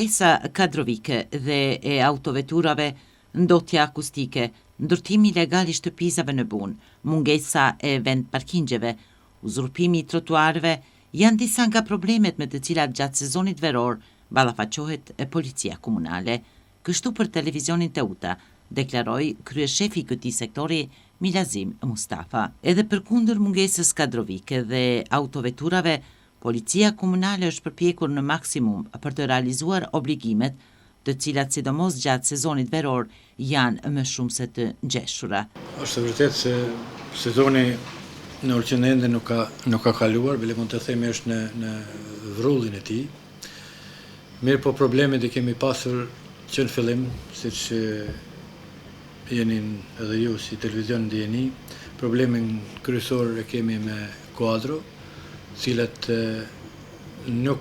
Mungesa kadrovike dhe e autoveturave, ndotja akustike, ndërtimi ilegal i shtëpisave në punë, mungesa e vend parkingjeve, uzurpimi i trotuarve janë disa nga problemet me të cilat gjatë sezonit veror ballafaqohet e policia komunale. Kështu për televizionin Teuta deklaroi kryeshefi i këtij sektori Milazim Mustafa. Edhe përkundër mungesës kadrovike dhe autoveturave, policia komunale është përpjekur në maksimum për të realizuar obligimet, të cilat sidomos gjatë sezonit veror janë më shumë se të ngjeshura. Është vërtet se sezoni në Ulqin ende nuk ka kaluar, bile mund të themi është në vrullin e tij. Mirë, po problemet i kemi pasur që në fillim, siç jeni edhe ju si televizion ndjeni, problemin kryesor e kemi me kuadro, cilat nuk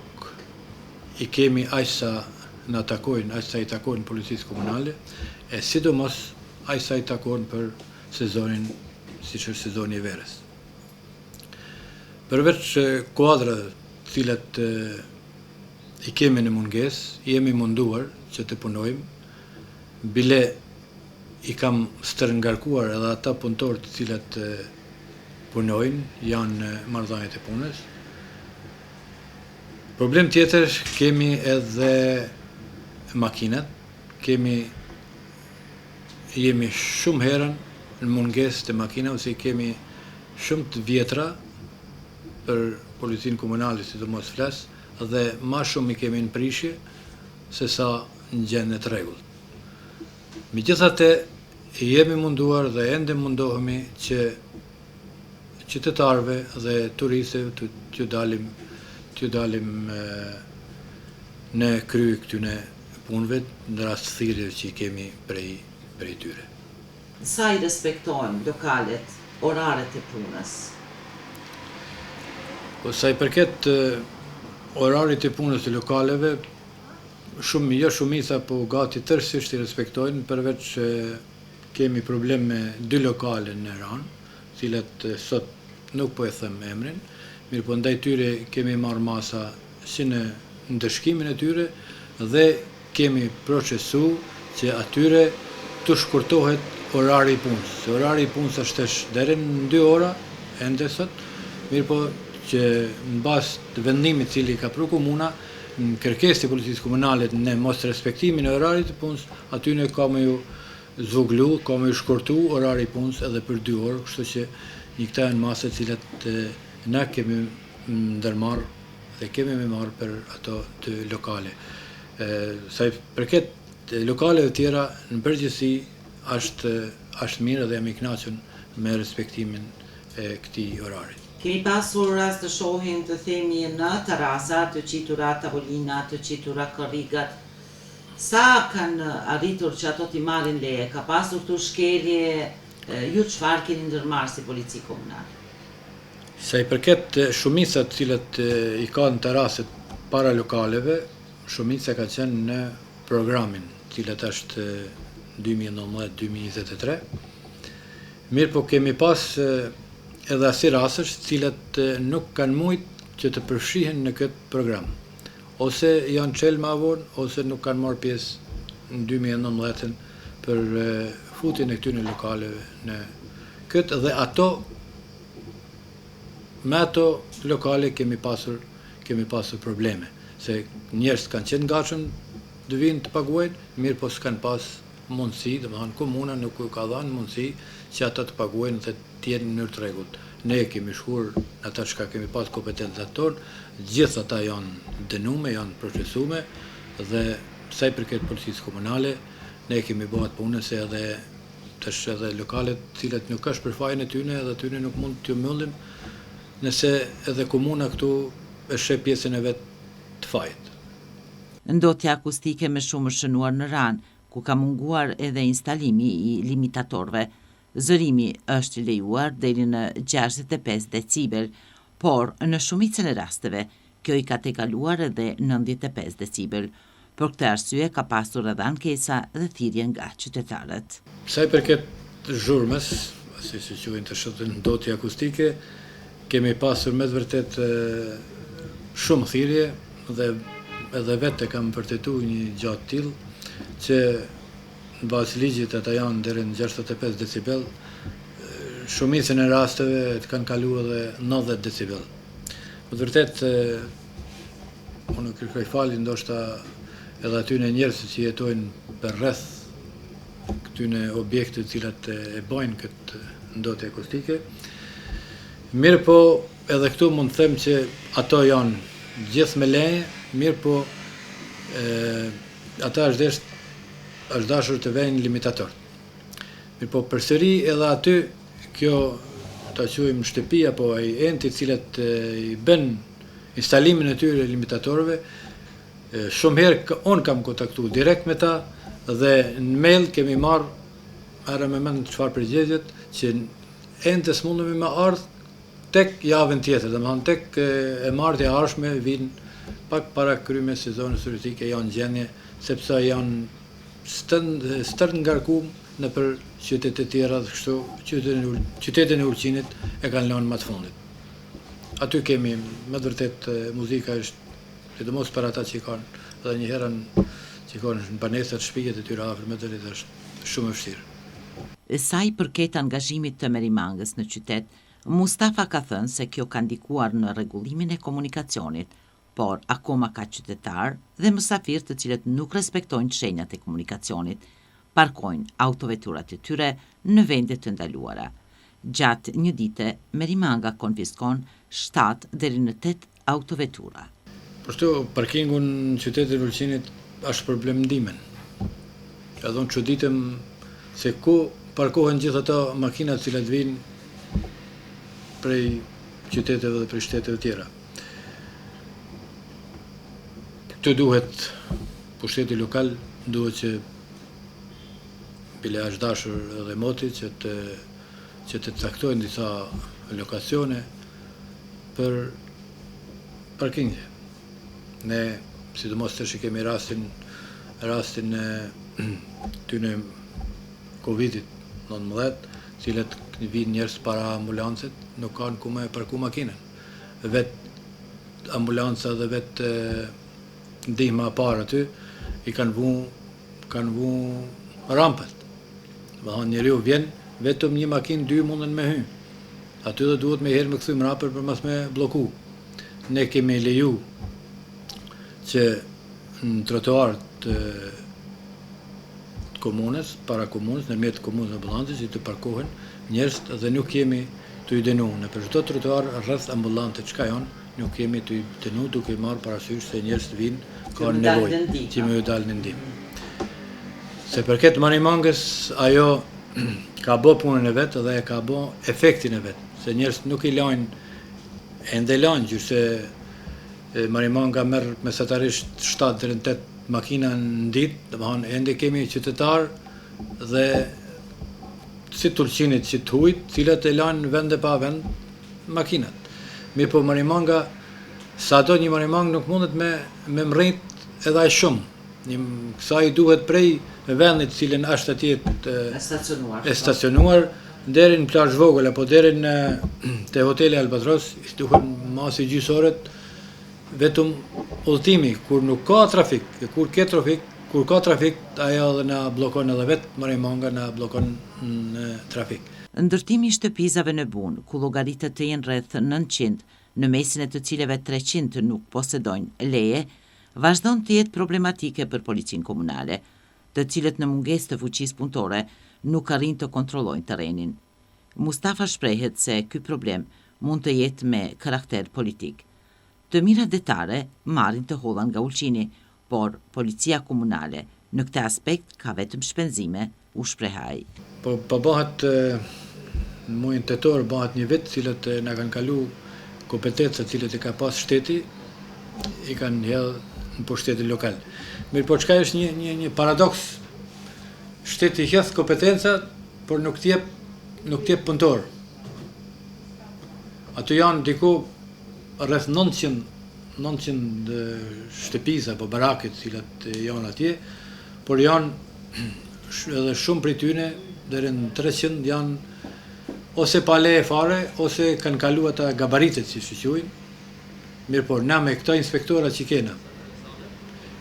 i kemi aq sa na takojnë, aq sa i takojnë policisë komunale, e sidomos aq sa i takojnë për sezonin, siç është sezoni i verës. Përveç kuadrave, cilat i kemi në mungesë, jemi munduar që të punojmë, bile i kam stërngarkuar edhe ata punëtorë të cilat punojnë, janë marrëdhëniet e punës. Problem tjetër, kemi edhe makinat, jemi shumë herën në mungesë të makinave, se kemi shumë të vjetra për policinë komunale, sidomos flas, dhe ma shumë i kemi në prishje se sa në gjendje të rregullt. Megjithatë, jemi munduar dhe ende mundohemi që qytetarëve dhe turistëve t'ju dalim në krye këtyne punëve në rast thirrjeve që i kemi prej tyre. Sa i respektojnë lokalet, oraret e punës? Po sa i përket orarit e punës të lokaleve, jo shumica, po gati tërësisht i respektojnë, përveç kemi problem me 2 lokale në Ranë, cilat sot nuk po e them emrin, mirë po ndaj tyre kemi marrë masa si në ndëshkimin e tyre dhe kemi procesu që atyre të shkurtohet orari i punës. Se orari i punës është deri në 2 ora, ende sot, mirë po që në bazë të vendimit cili ka pru komuna, në kërkesë të policisë komunale në mos respektimin e orarit të punës, aty ne ka me ju zvoglu, ka me ju shkurtu orari i punës edhe për 2 orë, kështu që një këta janë masat cilat na kemi ndërmarrë dhe kemi me marrë për ato të lokale. Sa i përket lokaleve tjera, në përgjithësi është mirë dhe jam i kënaqur me respektimin e këtij orari. Kemi pasur rast të shohim të themi në terasa, të qitura tavolina, të qitura korrigat. Sa kanë arritur që ato t'i marrin leje? Ka pasur të shkelje? Ju çfarë keni ndërmarrë si polici komunale? Sa i përket shumicat cilat i ka në teraset para lokaleve, shumica ka qenë në programin, cilat është 2019-2023. Mirë po kemi pas edhe asi rastësh cilat nuk kanë mujt që të përfshihen në këtë program. Ose janë qelë ma vonë, ose nuk kanë marrë pjesë në 2019 për futjen e këtyre lokaleve në këtë, dhe me ato lokale kemi pasur probleme, se njerëz kanë qenë gatshëm të vinë të paguajnë, mirë po s'kanë pas mundësi, domethënë komuna nuk u ka dhënë mundësi që ata të paguajnë dhe të jenë në mënyrë të rregullt. Ne kemi shkuar ata që kemi pas kompetencat tonë, gjithë ata janë dënume, janë procesume, dhe sa i përket policisë komunale, ne kemi bërë punën se edhe lokalet cilat nuk është për fajin e tyne, edhe tyne nuk mund t'ju mbyllim, nëse edhe komuna këtu e sheh pjesën e vet të fajit. Ndotja akustike me shumë shënuar në Ranë, ku ka munguar edhe instalimi i limitatorëve. Zërimi është lejuar deri në 65 decibel, por në shumicën e rasteve kjo i ka tejkaluar edhe 95 decibel. Për këtë arsye ka pasur edhe ankesa dhe thirrje nga qytetarët. Sa i përket zhurmës, si quhen të shëtën ndotje akustike, kemi pasur me të vërtet shumë thirrje dhe edhe vetë kam vërtetu një gjatë tillë që në bazë ligjit ata janë deri në 65 decibel, shumicën e rasteve të kanë kalu edhe 90 decibel. Më të vërtet, unë kërkoj falje ndoshta edhe atyne njerëzit që jetojnë për rreth këtyne objekte të cilat e bojnë këtë ndotje akustike. Mirë po, edhe këtu mund të them që ato janë gjithë me leje, mirë po ata është dashur të vejnë limitator. Mirë po, përsëri edhe aty kjo ta quajmë shtëpi apo ai enti cilat i bën instalimin e tyre limitatorëve, shumë herë unë kam kontaktuar direkt me ta dhe në mail kemi marrë me mend çfarë përgjigjet që entes mundemi me ardh tek javën tjetër, domethënë tek e martja e ardhshme vinë pak para krymes sezonit turistik janë gjendje sepse janë stërn ngarkuar nëpër qytete të tjera dhe kështu qytetin e Ulqinit e kanë lënë më të fundit. Aty kemi me vërtet muzika është sidomos për ata që kanë edhe një herën që kanë në banesat shtëpijet e tyre afër me vërtet është shumë e vështirë. Sa i përket angazhimit të Merimangës në qytet, Mustafa ka thënë se kjo ka ndikuar në rregullimin e komunikacionit, por akoma ka qytetar dhe mysafir të cilët nuk respektojnë shenjat e komunikacionit, parkojnë autoveturat e tyre në vende të ndaluara. Gjatë një dite, Merimanga konfiskon 7 deri në 8 autovetura. Por shtu, parkingu në qytetin e Ulqinit është problem ndimen. Edhe unë çuditem se ku parkohen gjithë ato makinat cilat vinë prej qyteteve dhe prej shteteve tjera. Këtë duhet pushteti lokal, duhet që bile është dashur edhe moti që të caktojnë disa lokacione për parkinge. Ne, sidomos tash kemi rastin tyne Covid-19, cilat vinë njerëz para ambulancet, nuk kanë ku me parku makinën. Vetë ambulanca dhe vetë ndihma parë aty i kanë vu rampët. Domethënë njeriu vjen vetëm një makinë, 2 munden me hy. Aty do duhet me herë me kthy mrapër për mos me blloku. Ne kemi leju që në trotuarët komunës, para komunës, në mjet komunës ambulancës që të parkohen njerëz dhe nuk kemi të i denu. Në për çdo trotuar rreth ambulante çka janë, nuk kemi të i denu duke marrë parasysh se njerëz vinë kanë nevojë që më dalë në ndihmë. Se përket Merimangës, ajo ka bë punën e vet dhe ka bë efektin e vet, se njerëz nuk i lajnë ende lajnë gjyse Merimanga merr mesatarisht 7 deri në 8 makina në ditë, domethënë ende kemi qytetar dhe si të Ulqinit që të huajt, cilat e lanë vende pa vend makinat. Mirë po Merimanga, sado një Merimang nuk mundet me mrrit edhe aq shumë. Kësaj duhet prej vendit cilën është atje e stacionuar deri në plazh vogël apo deri në te hoteli Albatros, duhet masi gjysorët vetëm udhëtimi kur nuk ka trafik, kur ka trafik, ajo edhe na bllokon edhe vetë Merimanga na bllokon në trafik. Ndërtimi i shtëpizave në Bun, ku llogaritë të jenë rreth 900, në mesin e të cileve 300 nuk posedojnë leje, vazhdon të jetë problematike për policinë komunale, të cilët në mungesë të fuqisë punëtore nuk arrin të kontrollojnë terrenin. Mustafa shprehet se ky problem mund të jetë me karakter politik. Të mira detare marrin të holla nga Ulqini, por policia komunale në këtë aspekt ka vetëm shpenzime, u shprehaj. Po bëhet në muajin tetor bëhet një vit cilët na kanë kalu kompetencat cilët e ka pas shteti, i kanë hedhë në pushtetin lokal. Mirë po çka është një paradoks. Shteti hedh kompetenca, por nuk t'jep punëtor. Ato janë diku rreth 900 shtëpisa apo baraket cilat janë atje, por janë edhe shumë prej tyre deri në 300 janë ose pa leje fare ose kanë kalu ata gabaritet si quajnë. Mirë po na me këto inspektora që kena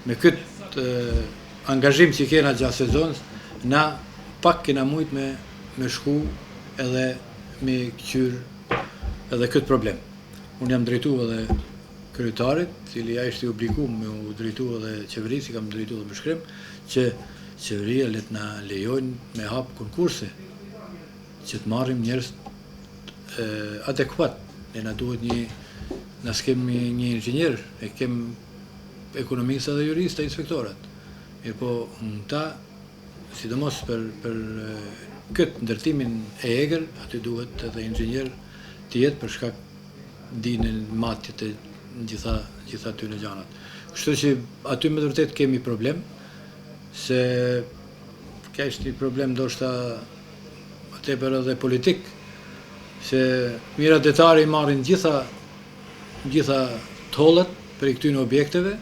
me këtë angazhim që kena gjatë sezonës, na pak kena mujt me shku edhe me këqyr edhe këtë problem. Unë jam drejtu edhe kryetarit, cili ja ishte obliguar me u drejtu edhe qeverisë, kam drejtu edhe me shkrim, që qeveria let na lejojnë me hap konkurse, që të marrim njerëz adekuat. Ne na duhet na s'kemi një inxhinier, e kem ekonomista dhe jurista, inspektorat. Mirë po, ta, sidomos për këtë ndërtimin e egër, aty duhet edhe inxhinier të jetë për shkak dinën matjet e gjitha ty në gjanat. Kështu që aty me vërtet kemi problem, se ka ishte një problem ndoshta tepër edhe politik, se mira detari marrin gjitha tollat për këtyre objekteve,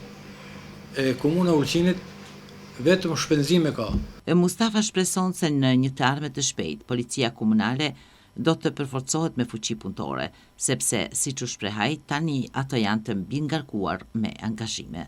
e komuna Ulqinit vetëm shpenzime ka. Mustafa shpreson se në një të ardhme të shpejt, policia komunale do të përforcohet me fuqi punëtore, sepse, siç u shprehaj, tani ato janë të mbi ngarkuar me angazhime.